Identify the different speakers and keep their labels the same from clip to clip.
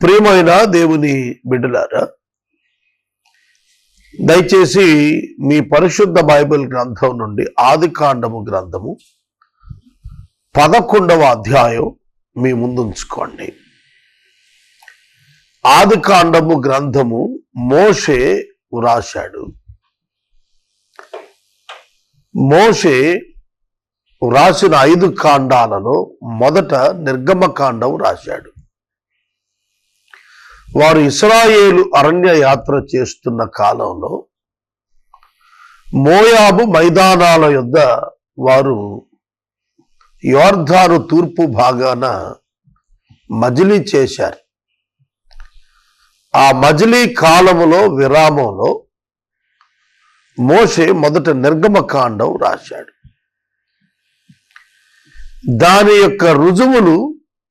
Speaker 1: ప్రియమైన దేవుని బిడ్డలారా, దయచేసి మీ పరిశుద్ధ బైబిల్ గ్రంథం నుండి ఆదికాండము గ్రంథము 11వ అధ్యాయం మీ ముందుంచుకోండి. ఆదికాండము గ్రంథము మోషే వ్రాశాడు. మోషే వ్రాసిన 5 కాండాలలో మొదట నిర్గమకాండం రాశాడు. వారు ఇశ్రాయేలు అరణ్య యాత్ర చేస్తున్న కాలంలో మోయాబు మైదానాల యొద్ద వారు యోర్దాను తూర్పు భాగాన మజిలీ చేశారు. ఆ మజిలీ కాలములో విరామంలో మోషే మొదట నిర్గమకాండం రాశాడు. దాని యొక్క రుజువులు,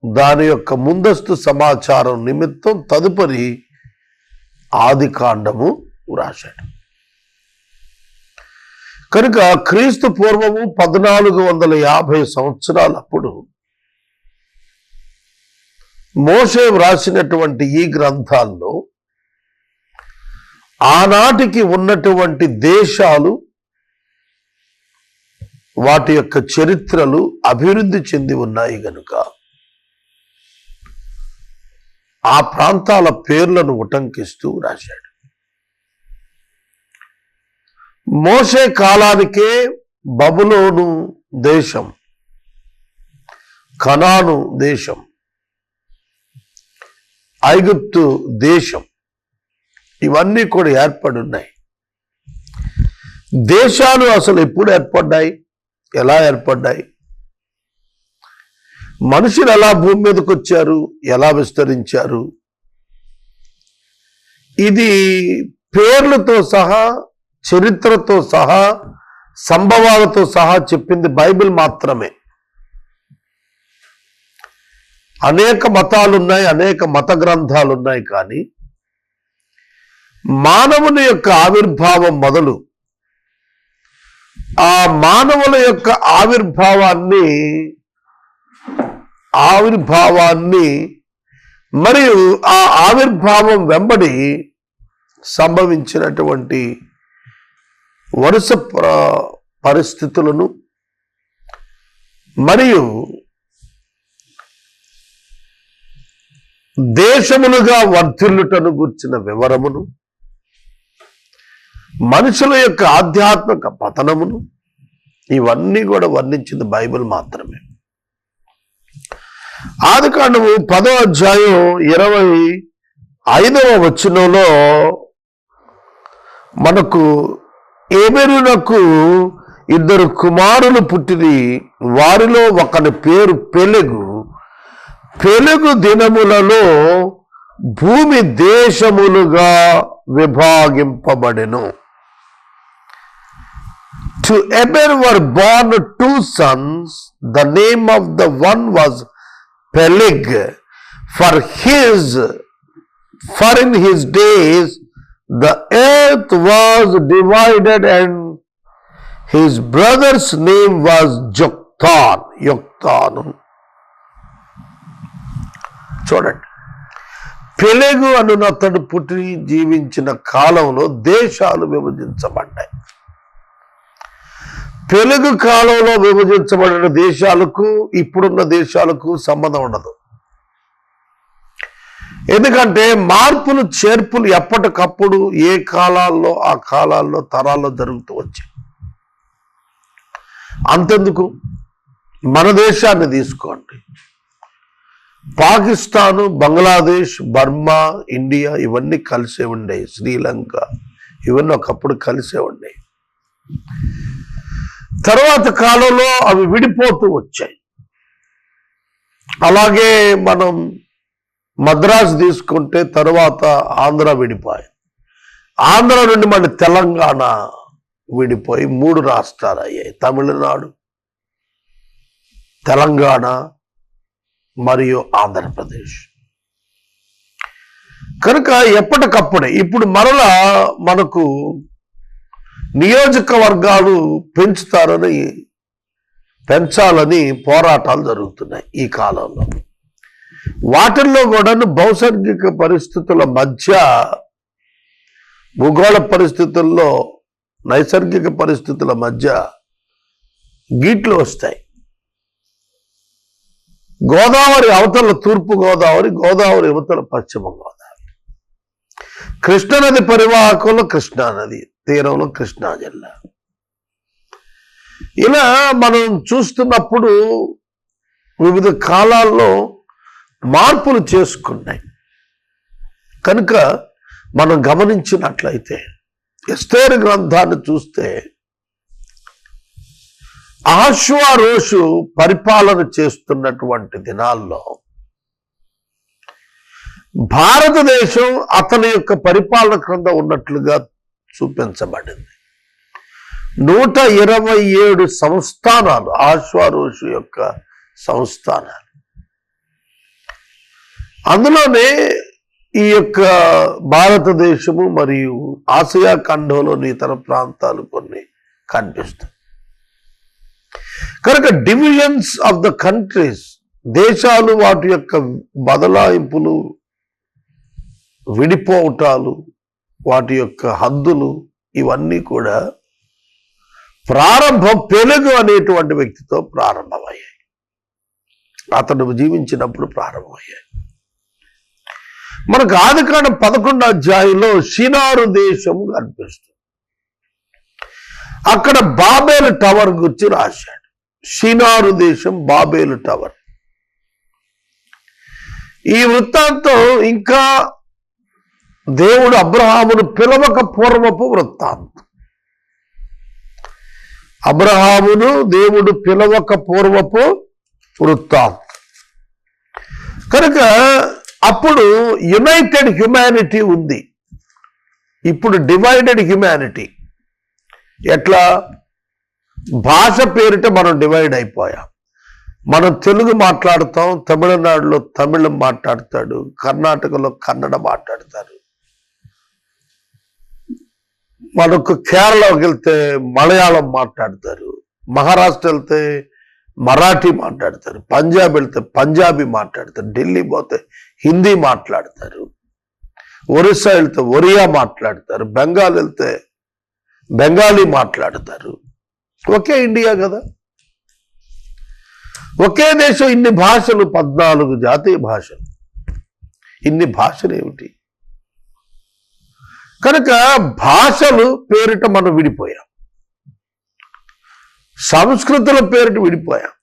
Speaker 1: దాని యొక్క ముందస్తు సమాచారం నిమిత్తం తదుపరి ఆదికాండము వ్రాశాడు. కనుక క్రీస్తు పూర్వము 1450 సంవత్సరాలప్పుడు మోషే వ్రాసినటువంటి ఈ గ్రంథాల్లో ఆనాటికి ఉన్నటువంటి దేశాలు, వాటి యొక్క చరిత్రలు అభివృద్ధి చెంది ఉన్నాయి గనుక ఆ ప్రాంతాల పేర్లను ఉటంకిస్తూ రాశాడు. మోషే కాలానికే బబులోను దేశం, కనాను దేశం, ఐగుప్తు దేశం ఇవన్నీ కూడా ఏర్పడి ఉన్నాయి. దేశాలు అసలు ఎప్పుడు ఏర్పడ్డాయి, ఎలా ఏర్పడ్డాయి, మనుషులు ఎలా భూమి మీదకి వచ్చారు, ఎలా విస్తరించారు, ఇది పేర్లతో సహా, చరిత్రతో సహా, సంభవాలతో సహా చెప్పింది బైబిల్ మాత్రమే. అనేక మతాలు ఉన్నాయి, అనేక మత గ్రంథాలు ఉన్నాయి, కానీ మానవుని యొక్క ఆవిర్భావం మొదలు ఆ మానవుల యొక్క ఆవిర్భావాన్ని మరియు ఆ ఆవిర్భావం వెంబడి సంభవించినటువంటి వరుస పరిస్థితులను మరియు దేశములుగా వర్ధిల్లుటను గుర్చిన వివరమును, మనుషుల యొక్క ఆధ్యాత్మిక పతనమును, ఇవన్నీ కూడా వర్ణించింది బైబిల్ మాత్రమే. ఆదికాండము 10వ అధ్యాయం 25వ వచనంలో మనకు ఏబెరునకు 2 కుమారులు పుట్టిరి, వారిలో ఒకని పేరు పెలెగు. పెలెగు దినములలో భూమి దేశములుగా విభాగింపబడెను. To Eber were born 2 sons. The name of the one was Peleg, for in his days the earth was divided, and his brother's name was Joktan. చూడండి, పెలెగు అనునతడు పుట్టి జీవించిన కాలంలో దేశాలు విభజించబడ్డాయి. పెలెగు కాలంలో విభజించబడిన దేశాలకు ఇప్పుడున్న దేశాలకు సంబంధం ఉండదు. ఎందుకంటే మార్పులు చేర్పులు ఎప్పటికప్పుడు ఏ కాలాల్లో ఆ కాలాల్లో తరాల్లో జరుగుతూ వచ్చాయి. అంతెందుకు, మన దేశాన్ని తీసుకోండి, పాకిస్తాను, బంగ్లాదేశ్, బర్మా, ఇండియా ఇవన్నీ కలిసే ఉండేవి. శ్రీలంక ఇవన్నీ ఒకప్పుడు కలిసే ఉండేవి. తర్వాత కాలంలో అవి విడిపోతూ వచ్చాయి. అలాగే మనం మద్రాసు తీసుకుంటే తర్వాత ఆంధ్ర విడిపోయాయి. ఆంధ్ర నుండి మన తెలంగాణ విడిపోయి 3 రాష్ట్రాలు అయ్యాయి, తమిళనాడు, తెలంగాణ మరియు ఆంధ్రప్రదేశ్. కనుక ఎప్పటికప్పుడే ఇప్పుడు మరలా మనకు నియోజకవర్గాలు పెంచాలని పోరాటాలు జరుగుతున్నాయి ఈ కాలంలో. వాటిల్లో కూడా భౌగోళిక పరిస్థితుల మధ్య, భూగోళ పరిస్థితుల్లో, నైసర్గిక పరిస్థితుల మధ్య గీట్లు వస్తాయి. గోదావరి అవతల తూర్పు గోదావరి, గోదావరి అవతల పశ్చిమ గోదావరి, కృష్ణానది పరివాహకంలో కృష్ణానది తీరంలో కృష్ణా జిల్లా. ఇలా మనం చూస్తున్నప్పుడు వివిధ కాలాల్లో మార్పులు చేసుకున్నాయి. కనుక మనం గమనించినట్లయితే ఎస్తేరు గ్రంథాన్ని చూస్తే అహష్వేరోషు పరిపాలన చేస్తున్నటువంటి దినాల్లో భారతదేశం అతని యొక్క పరిపాలన క్రింద ఉన్నట్లుగా చూపించబడింది. 127 సంస్థానాలు అహష్వేరోషు యొక్క సంస్థానాలు. అందులోనే ఈ యొక్క భారతదేశము మరియు ఆసియా ఖండంలోని ఇతర ప్రాంతాలు కొన్ని కనిపిస్తాయి. కనుక డివిజన్స్ ఆఫ్ ద కంట్రీస్, దేశాలు వాటి యొక్క బదలాయింపులు, విడిపోవటాలు, వాటి యొక్క హద్దులు, ఇవన్నీ కూడా పెలుగు అనేటువంటి వ్యక్తితో ప్రారంభమయ్యాయి. అతను జీవించినప్పుడు ప్రారంభమయ్యాయి. మనకు ఆదికాండం 11వ అధ్యాయంలో షినారు దేశము కనిపిస్తుంది. అక్కడ బాబేలు టవర్ గురించి రాశాడు. షినారు దేశం, బాబేలు టవర్. ఈ వృత్తాంతం ఇంకా దేవుడు అబ్రహామును పిలవక పూర్వపు వృత్తాంతం. అబ్రహామును దేవుడు పిలవక పూర్వపు వృత్తాంతం. కనుక అప్పుడు యునైటెడ్ హ్యుమానిటీ ఉంది. ఇప్పుడు డివైడెడ్ హ్యుమానిటీ. ఎట్లా? భాష పేరిట మనం డివైడ్ అయిపోయాం. మనం తెలుగు మాట్లాడతాం, తమిళనాడులో తమిళం మాట్లాడతాడు, కర్ణాటకలో కన్నడ మాట్లాడతారు, మనకు కేరళకి వెళ్తే మలయాళం మాట్లాడతారు, మహారాష్ట్ర వెళ్తే మరాఠీ మాట్లాడతారు, పంజాబ్ వెళ్తే పంజాబీ మాట్లాడతారు, ఢిల్లీ పోతే హిందీ మాట్లాడతారు, ఒరిస్సా వెళ్తే ఒరియా మాట్లాడతారు, బెంగాల్ వెళ్తే బెంగాలీ మాట్లాడతారు. ఒకే ఇండియా కదా, ఒకే దేశం. ఇన్ని భాషలు, 14 జాతీయ భాషలు. ఇన్ని భాషలు ఏమిటి? కనుక భాషలు పేరిట మనం విడిపోయాం, సంస్కృతుల పేరిట విడిపోయాం,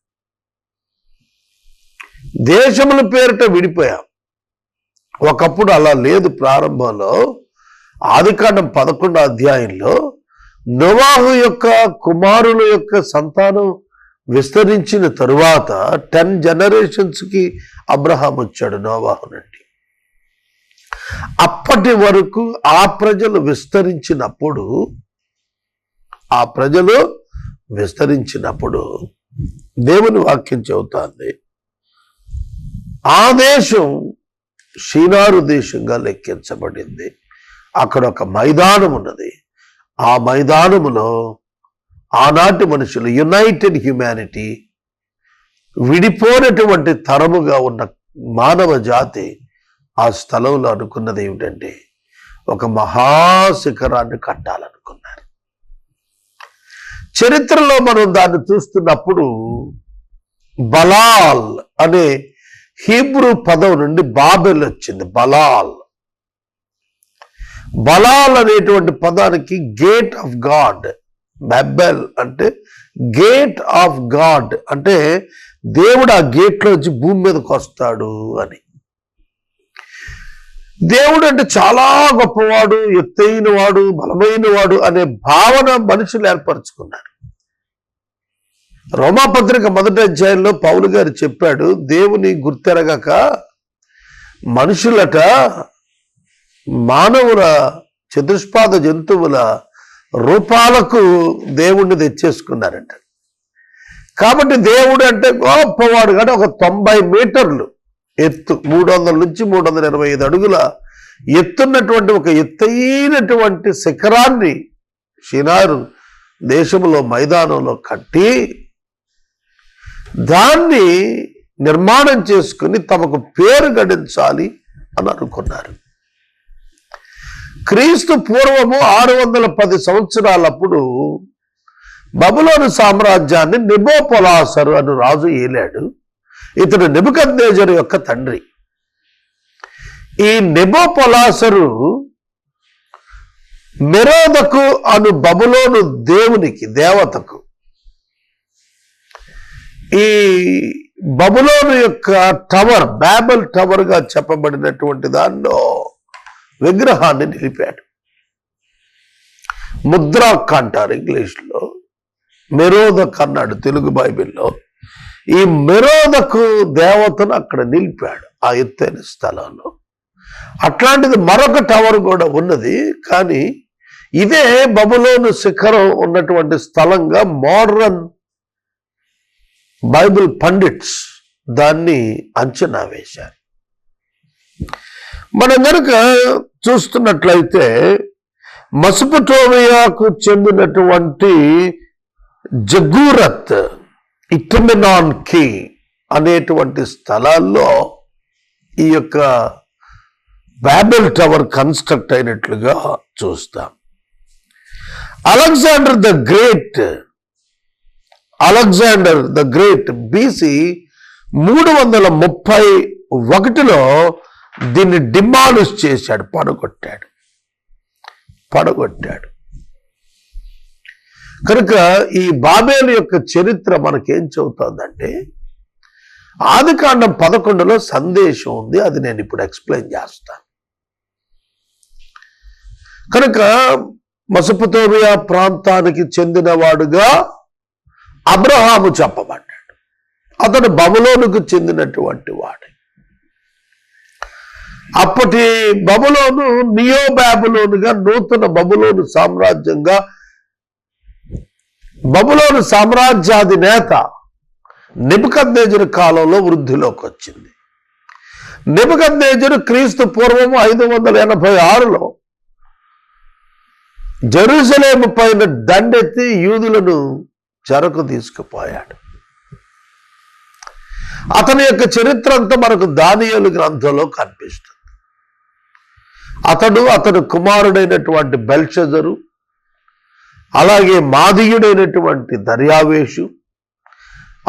Speaker 1: దేశముల పేరిట విడిపోయాం. ఒకప్పుడు అలా లేదు. ప్రారంభంలో ఆదికాండం 11వ అధ్యాయంలో నోవాహు యొక్క కుమారుల యొక్క సంతానం విస్తరించిన తరువాత 10 జనరేషన్స్కి అబ్రహాం వచ్చాడు నోవాహు నుండి. అప్పటి వరకు ఆ ప్రజలు విస్తరించినప్పుడు దేవుని వాక్యం చెబుతోంది, ఆ దేశం షీనారు దేశంగా లెక్కించబడింది. అక్కడ ఒక మైదానం ఉన్నది. ఆ మైదానములో ఆనాటి మనుషులు, యునైటెడ్ హ్యుమానిటీ, విడిపోయినటువంటి తరముగా ఉన్న మానవ జాతి ఆ స్థలంలో అనుకున్నది ఏమిటంటే ఒక మహాశిఖరాన్ని కట్టాలనుకున్నారు. చరిత్రలో మనం దాన్ని చూస్తున్నప్పుడు బలాల్ అనే హీబ్రూ పదం నుండి బాబెల్ వచ్చింది. బలాల్ అనేటువంటి పదానికి గేట్ ఆఫ్ గాడ్, బెబెల్ అంటే గేట్ ఆఫ్ గాడ్, అంటే దేవుడు ఆ గేట్లో వచ్చి భూమి మీదకి వస్తాడు అని. దేవుడు అంటే చాలా గొప్పవాడు, ఎత్తైన వాడు, బలమైన వాడు అనే భావన మనుషులు ఏర్పరచుకున్నారు. రోమాపత్రిక 1వ అధ్యాయంలో పౌలు గారు చెప్పాడు, దేవుని గుర్తెరగక మనుషులట మానవుల, చతుష్పాద జంతువుల రూపాలకు దేవుణ్ణి తెచ్చేసుకున్నారంట. కాబట్టి దేవుడు అంటే గొప్పవాడు కానీ ఒక 90 మీటర్లు ఎత్తు, 300 నుంచి 325 అడుగుల ఎత్తున్నటువంటి ఒక ఎత్తైనటువంటి శిఖరాన్ని షినారు దేశంలో మైదానంలో కట్టి దాన్ని నిర్మాణం చేసుకుని తమకు పేరు గడించాలి అని అనుకున్నారు. క్రీస్తు పూర్వము 610 సంవత్సరాలప్పుడు బబులోను సామ్రాజ్యాన్ని నెబోపొలాసరు అను రాజు ఏలాడు. ఇతడు నెబుకద్నెజరు యొక్క తండ్రి. ఈ నెబోపొలాసరు మెరోదకు అను బబులోను దేవతకు ఈ బబులోను యొక్క టవర్, బాబెల్ టవర్ గా చెప్పబడినటువంటి దానిలో విగ్రహాన్ని నిలిపాడు. ముద్రాక్ అంటారు ఇంగ్లీష్లో, మెరోదక్ అన్నాడు తెలుగు బైబిల్లో. ఈ మెరోదకు దేవతను అక్కడ నిలిపాడు ఆ ఎత్తైన స్థలంలో. అట్లాంటిది మరొక టవర్ కూడా ఉన్నది, కానీ ఇదే బబులోను శిఖరం ఉన్నటువంటి స్థలంగా మోడర్న్ బైబిల్ పండిట్స్ దాన్ని అంచనా వేశారు. మనం కనుక చూస్తున్నట్లయితే మెసొపొటేమియాకు చెందినటువంటి జగూరత్, ఇటమినాన్ కి అనేటువంటి స్థలాల్లో ఈ యొక్క బాబెల్ టవర్ కన్స్ట్రక్ట్ అయినట్లుగా చూస్తాం. అలెగ్జాండర్ ద గ్రేట్ BC 331లో దీన్ని డిమాలిష్ చేశాడు, పడగొట్టాడు. కనుక ఈ బాబేలు యొక్క చరిత్ర మనకేం చెబుతోందంటే, ఆదికాండం 11లో సందేశం ఉంది. అది నేను ఇప్పుడు ఎక్స్ప్లెయిన్ చేస్తాను. కనుక మెసొపొటేమియా ప్రాంతానికి చెందినవాడుగా అబ్రహాము చెప్పబడ్డాడు. అతడు బబులోనుకు చెందినటువంటి వాడు. అప్పటి బబులోను నియో బాబులోనుగా, నూతన బబులోను సామ్రాజ్యంగా, బబులోను సామ్రాజ్యాధినేత నెబుకద్నెజరు కాలంలో వృద్ధిలోకి వచ్చింది. నెబుకద్నెజరు క్రీస్తు పూర్వము 586లో జెరూసలేము పైన దండెత్తి యూదులను చెరకు తీసుకుపోయాడు. అతని యొక్క చరిత్ర అంతా మనకు దానియేలు గ్రంథంలో కనిపిస్తుంది. అతడు కుమారుడైనటువంటి బెల్షజరు, అలాగే మాదీయుడైనటువంటి దర్యావేషు,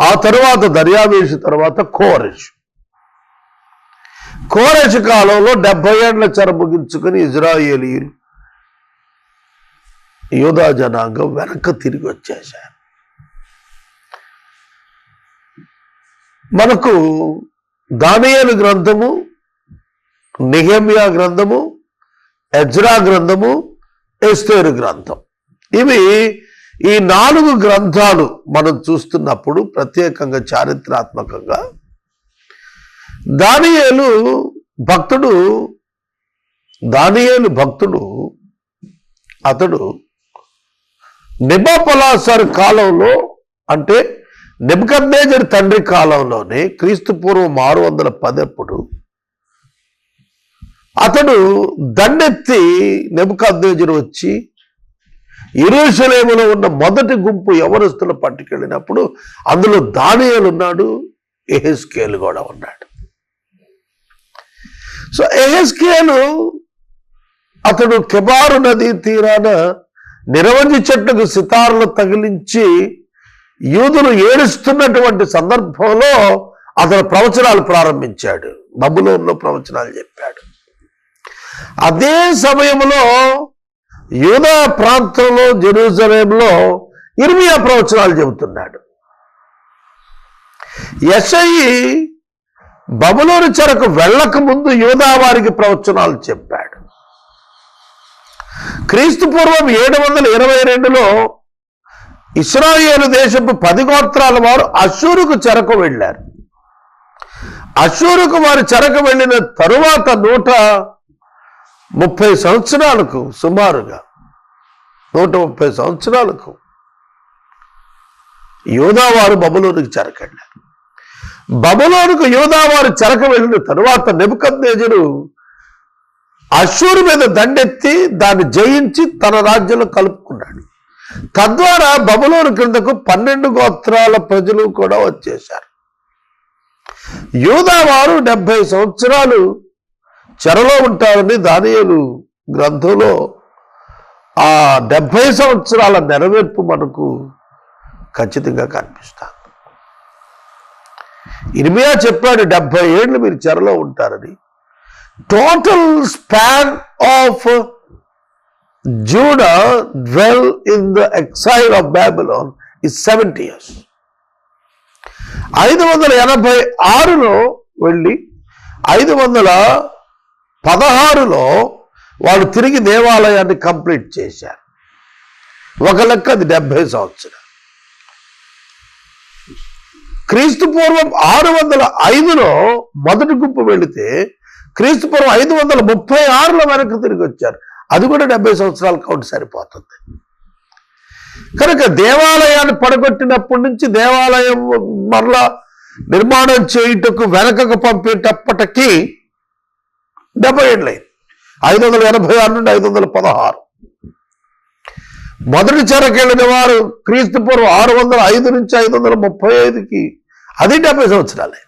Speaker 1: ఆ తరువాత దర్యావేషు తర్వాత కోరెషు కాలంలో 70 ఏళ్ల చెర ముగించుకుని ఇజ్రాయేలీయులు, యూదా జనాంగం వెనక్కి తిరిగి వచ్చేశారు. మనకు దానియేలు గ్రంథము, నెహెమ్యా గ్రంథము, ఎజ్రా గ్రంథము, ఎస్తేరు గ్రంథం, ఇవి ఈ 4 గ్రంథాలు మనం చూస్తున్నప్పుడు ప్రత్యేకంగా చారిత్రాత్మకంగా దానియేలు భక్తుడు అతడు నెబుకద్నెజరు కాలంలో, అంటే నెబుకద్నెజరు తండ్రి కాలంలోనే, క్రీస్తు పూర్వం 610 అప్పుడు అతడు దండెత్తి నెబుకద్నెజరు వచ్చి యెరూషలేములో ఉన్న మొదటి గుంపు యవనస్తులు పట్టుకెళ్ళినప్పుడు అందులో దానియేలు ఉన్నాడు, యెహెజ్కేలు కూడా ఉన్నాడు. సో యెహెజ్కేలు అతడు కెబారు నది తీరాన నిరవంజి చెట్టుకు సితారులు తగిలించి యూదులు ఏడుస్తున్నటువంటి సందర్భంలో అతను ప్రవచనాలు ప్రారంభించాడు, బబులోనులో ప్రవచనాలు చెప్పాడు. అదే సమయంలో యూదా ప్రాంతంలో జెరూసలేంలో ఇర్మియా ప్రవచనాలు చెబుతున్నాడు. యెషయి బబులోను చెరకు వెళ్ళక ముందు యూదా వారికి ప్రవచనాలు చెప్పాడు. క్రీస్తు పూర్వం 722లో ఇశ్రాయేలు దేశపు 10 గోత్రాల వారు అష్షూరుకు చెరకు వెళ్ళారు. అష్షూరుకు వారి చెరకు వెళ్ళిన తరువాత 130 సంవత్సరాలకు, సుమారుగా 130 సంవత్సరాలకు యూదావారు బబులోనుకు చెరకెళ్ళారు. బబులోనుకు యూదావారు చెరక వెళ్ళిన తరువాత నెబుకద్నెజరు అష్షూరు మీద దండెత్తి దాన్ని జయించి తన రాజ్యంలో కలుపుకున్నాడు. తద్వారా బబులోను క్రిందకు 12 గోత్రాల ప్రజలు కూడా వచ్చేశారు. యూదా వారు 70 సంవత్సరాలు చెరలో ఉంటారని దానియేలు గ్రంథంలో ఆ 70 సంవత్సరాల నెరవేర్పు మనకు ఖచ్చితంగా కనిపిస్తుంది. ఇర్మియా చెప్పాడు 70 ఏళ్ళు మీరు చెరలో ఉంటారని. Total span of JUDA dwell in the exhale of Babylon is 70 years. 586లో వెళ్ళి 516లో వాళ్ళు తిరిగి దేవాలయాన్ని కంప్లీట్ చేశారు. ఒక లెక్క అది 70 సంవత్సరాలు. క్రీస్తు పూర్వం 605లో మొదటి గుంపు వెళితే క్రీస్తు పూర్వం 536లో వెనక్కి తిరిగి వచ్చారు. అది కూడా 70 సంవత్సరాల కౌంట్ సరిపోతుంది. కనుక దేవాలయాన్ని పడగొట్టినప్పటి నుంచి దేవాలయం మరలా నిర్మాణం చేయుటకు వెనకకు పంపేటప్పటికీ 70 ఏళ్ళైంది. 586 నుండి 516. మొదటి చెరకెళ్ళిన వారు క్రీస్తు పూర్వం 605 నుంచి 535కి అది 70 సంవత్సరాలే.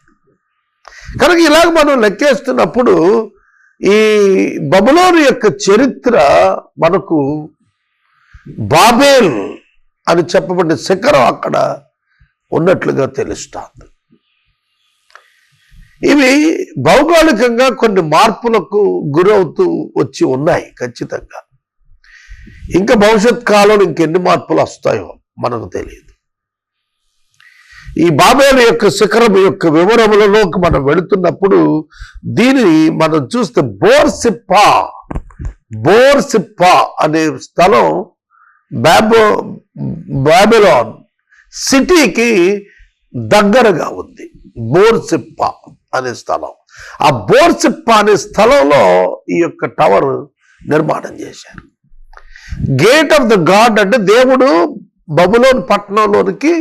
Speaker 1: కనుక ఇలాగ మనం లెక్కేస్తున్నప్పుడు ఈ బబులోను యొక్క చరిత్ర మనకు బాబేల్ అని చెప్పబడిన శిఖరం అక్కడ ఉన్నట్లుగా తెలుస్తుంది. ఇవి భౌగోళికంగా కొన్ని మార్పులకు గురవుతూ వచ్చి ఉన్నాయి ఖచ్చితంగా. ఇంకా భవిష్యత్ కాలంలో ఇంకెన్ని మార్పులు వస్తాయో మనకు తెలియదు. ఈ బాబేలు యొక్క శిఖరం యొక్క వివరములలోకి మనం వెళుతున్నప్పుడు దీనిని మనం చూస్తే బోర్సిప్పా అనే స్థలం బాబిలోన్ సిటీకి దగ్గరగా ఉంది. బోర్సిప్పా అనే స్థలం. ఆ బోర్సిప్పా అనే స్థలంలో ఈ యొక్క టవర్ నిర్మాణం చేశారు. గేట్ ఆఫ్ ద గాడ్ అంటే దేవుడు బబులోన్ పట్టణంలోనికి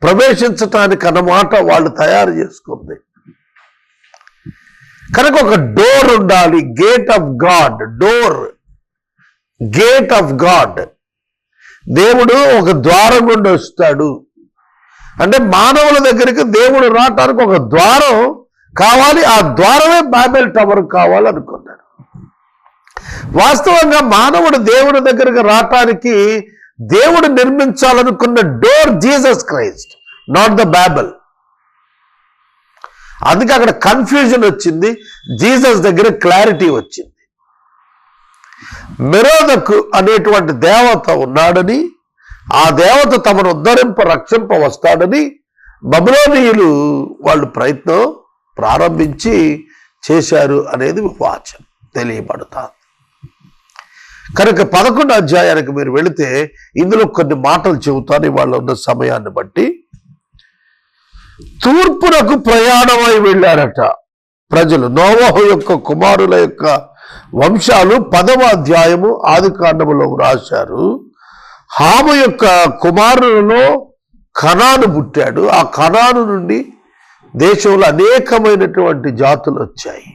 Speaker 1: ప్రవేశించటానికి అన్నమాట వాళ్ళు తయారు చేసుకుంది. కనుక ఒక డోర్ ఉండాలి. గేట్ ఆఫ్ గాడ్ దేవుడు ఒక ద్వారం గుండా వస్తాడు. అంటే మానవుల దగ్గరికి దేవుడు రావటానికి ఒక ద్వారం కావాలి. ఆ ద్వారమే బాబెల్ టవర్ కావాలనుకున్నాడు. వాస్తవంగా మానవుడు దేవుడి దగ్గరికి రావటానికి దేవుడు నిర్మించాలనుకున్న door Jesus Christ, not the Babel. అందుకే అక్కడ కన్ఫ్యూజన్ వచ్చింది. జీసస్ దగ్గర క్లారిటీ వచ్చింది. మెరోదకు అనేటువంటి దేవత ఉన్నాడని, ఆ దేవత తమను రక్షింప వస్తాడని బబులోనీయులు వాళ్ళు ప్రయత్నం ప్రారంభించి చేశారు అనేది వాచం తెలియబడతారు. కనుక 11వ అధ్యాయానికి మీరు వెళితే ఇందులో కొన్ని మాటలు చెబుతాను ఇవాళ ఉన్న సమయాన్ని బట్టి. తూర్పునకు ప్రయాణమై వెళ్ళారట ప్రజలు. నోవహు యొక్క కుమారుల యొక్క వంశాలు 10వ అధ్యాయము ఆదికాండములో రాశారు. హాము యొక్క కుమారులలో కనాను పుట్టాడు. ఆ కనాను నుండి దేశంలో అనేకమైనటువంటి జాతులు వచ్చాయి.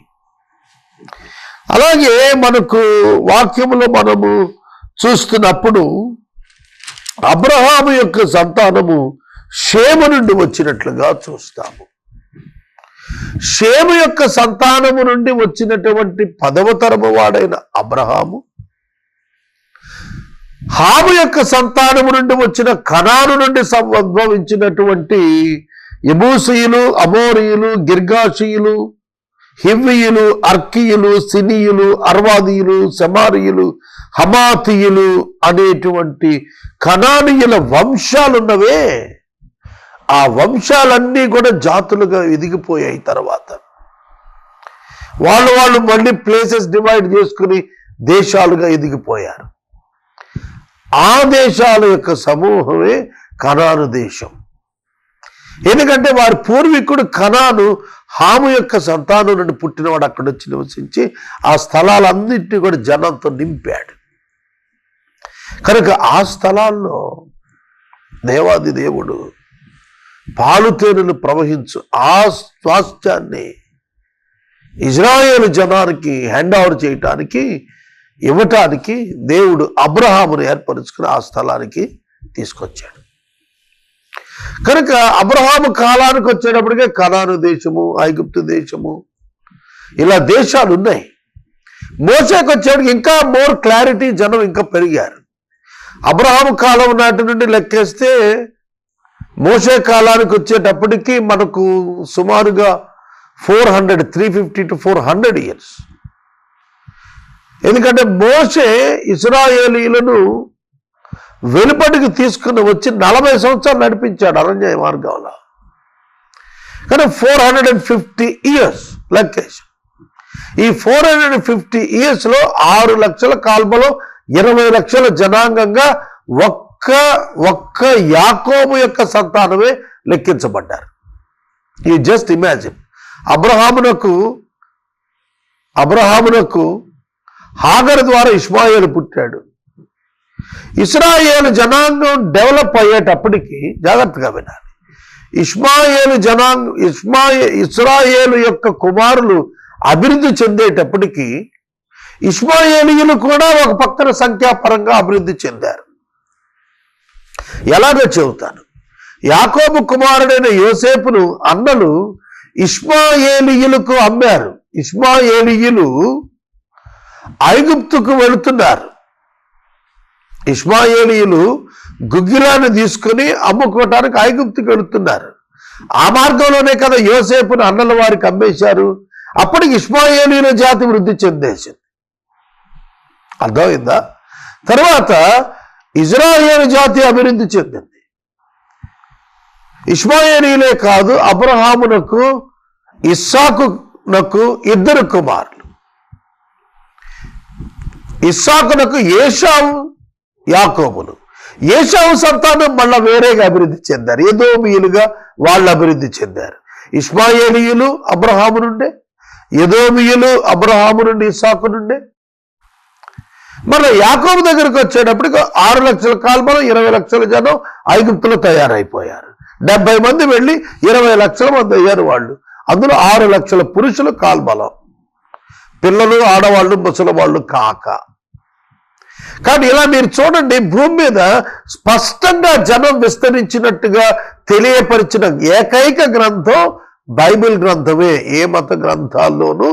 Speaker 1: అలాగే మనకు వాక్యములో మనము చూస్తున్నప్పుడు అబ్రహాము యొక్క సంతానము షేము నుండి వచ్చినట్లుగా చూస్తాము. షేము యొక్క సంతానము నుండి వచ్చినటువంటి 10వ తరము వాడైన అబ్రహాము, హాము యొక్క సంతానము నుండి వచ్చిన కనాను నుండి ఉద్భవించినటువంటి యెబూసీయులు, అమోరీయులు, గిర్గాషీయులు, హివ్వీయులు, అర్కీయులు, సినీయులు, అర్వాదీయులు, సెమారీయులు, హమాతీయులు అనేటువంటి కనానీయుల వంశాలున్నవే. ఆ వంశాలన్నీ కూడా జాతులుగా ఎదిగిపోయాయి. తర్వాత వాళ్ళు మళ్ళీ ప్లేసెస్ డివైడ్ చేసుకుని దేశాలుగా ఎదిగిపోయారు. ఆ దేశాల యొక్క సమూహమే కనాను దేశం. ఎందుకంటే వారి పూర్వీకుడు కనాను హాము యొక్క సంతానం నుండి పుట్టినవాడు అక్కడ వచ్చి నివసించి ఆ స్థలాలన్నింటినీ కూడా జనంతో నింపాడు. కనుక ఆ స్థలాల్లో దేవాది దేవుడు పాలుతేనెలు ప్రవహించు ఆ స్వాస్థ్యాన్ని ఇజ్రాయేలు జనానికి హ్యాండ్ ఓవర్ చేయటానికి ఇవ్వటానికి దేవుడు అబ్రహామును ఏర్పరుచుకుని ఆ స్థలానికి తీసుకొచ్చాడు. కనుక అబ్రహాము కాలానికి వచ్చేటప్పటికే కనాను దేశము, ఐగుప్తు దేశము, ఇలా దేశాలు ఉన్నాయి. మోసేకి వచ్చేటికి ఇంకా మోర్ క్లారిటీ, జనం ఇంకా పెరిగారు. అబ్రహాము కాలం నాటి నుండి లెక్కేస్తే మోసే కాలానికి వచ్చేటప్పటికి మనకు సుమారుగా 350 to 400 years. ఎందుకంటే మోసే ఇశ్రాయేలీయులను వెలుపటికి తీసుకుని వచ్చి 40 సంవత్సరాలు నడిపించాడు అరణ్య మార్గంలో. కానీ 450 years లెక్కేసి, ఈ 450 yearsలో 6 లక్షల కాల్మలో 20 లక్షల జనాంగంగా ఒక్క యాకోబు యొక్క సంతానమే లెక్కించబడ్డారు. ఈ జస్ట్ ఇమాజిన్. అబ్రహామునకు హాగరు ద్వారా ఇష్మాయేలు పుట్టాడు. ఇశ్రాయేలు జనాంగం డెవలప్ అయ్యేటప్పటికి జాగ్రత్తగా వినాలి. ఇశ్రాయేలు యొక్క కుమారులు అభివృద్ధి చెందేటప్పటికి ఇష్మాయేలీయులు కూడా ఒక పక్కన సంఖ్యాపరంగా అభివృద్ధి చెందారు. ఎలాగో చెబుతాను. యాకోబు కుమారుడైన యోసేపును అన్నలు ఇష్మాయేలీయులకు అమ్మారు. ఇష్మాయేలీయులు ఐగుప్తుకు వెళుతున్నారు. ఇష్మాయేలీయులు గుగ్గిలాన్ని తీసుకుని అమ్ముకోవటానికి ఐగుప్తుకు వెళుతున్నారు. ఆ మార్గంలోనే కదా యోసేపును అన్నల వారికి అమ్మేశారు. అప్పటికి ఇష్మాయేలీయుల జాతి వృద్ధి చెందేసింది. అర్థమైందా? తర్వాత ఇజ్రాయేలు జాతి అభివృద్ధి చెందింది. ఇష్మాయేలీలే కాదు, అబ్రహామునకు ఇస్సాకునకు 2 కుమారులు. ఇస్సాకునకు ఏశావు, యాకోబులు. ఏశావు సంతానం మళ్ళా వేరేగా అభివృద్ధి చెందారు. ఎదోమీయులుగా వాళ్ళు అభివృద్ధి చెందారు. ఇష్మాయేలీయులు అబ్రహాము నుండే, ఎదోమీయులు అబ్రహాము నుండి ఇస్సాకు నుండే. మళ్ళీ యాకోబు దగ్గరికి వచ్చేటప్పటికి 6 లక్షల కాల్మలో 20 లక్షల జనం ఐగుప్తులో తయారైపోయారు. 70 మంది వెళ్ళి 20 లక్షల మంది అయ్యారు వాళ్ళు. అందులో 6 లక్షల పురుషులు కాల్బలం, పిల్లలు, ఆడవాళ్ళు, ముసలివాళ్ళు కాక. కానీ ఇలా మీరు చూడండి, భూమి మీద స్పష్టంగా జనం విస్తరించినట్టుగా తెలియపరిచిన ఏకైక గ్రంథం బైబిల్ గ్రంథమే. ఏ మత గ్రంథాల్లోనూ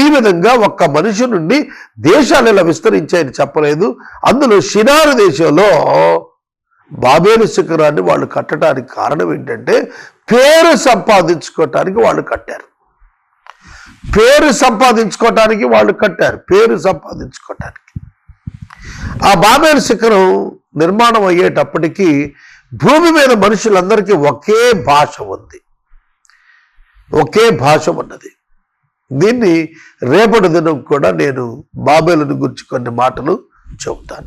Speaker 1: ఈ విధంగా ఒక్క మనిషి నుండి దేశాలు ఇలా విస్తరించాయని చెప్పలేదు. అందులో షినారు దేశంలో బాబేలు శిఖరాన్ని వాళ్ళు కట్టడానికి కారణం ఏంటంటే పేరు సంపాదించుకోవటానికి వాళ్ళు కట్టారు. పేరు సంపాదించుకోవటానికి. ఆ బాబేలు శిఖరం నిర్మాణం అయ్యేటప్పటికీ భూమి మీద మనుషులందరికీ ఒకే భాష ఉన్నది. దీన్ని రేపటి దినం కూడా నేను బాబేలుని గురించి కొన్ని మాటలు చెబుతాను.